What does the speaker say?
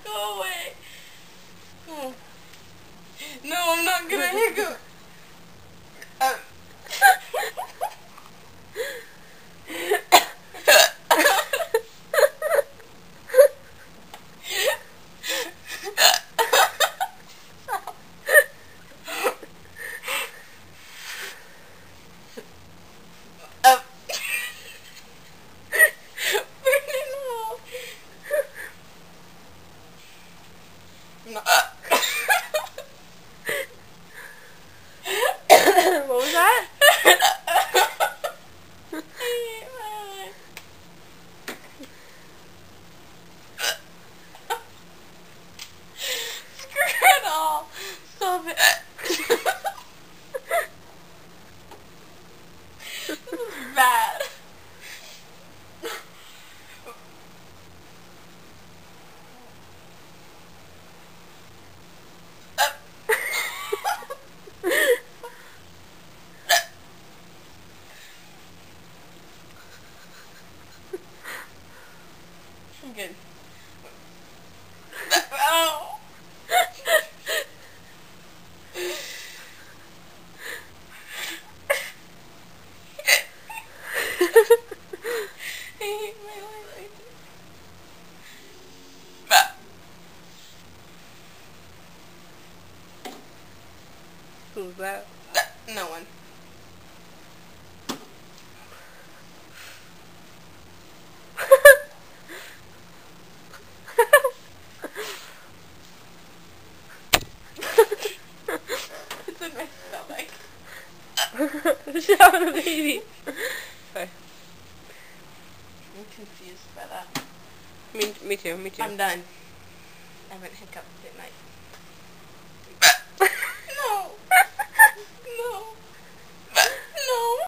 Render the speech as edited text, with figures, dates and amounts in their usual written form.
Go away. Oh. No, I'm not gonna hiccup. No. What was that? Screw it all. Stop it. This is bad. I'm good. Oh. I hate my life. Who's that? No one. It's in my stomach. Shout out, baby. Sorry. I'm confused by that. Me too. I'm done. I haven't hiccuped at night.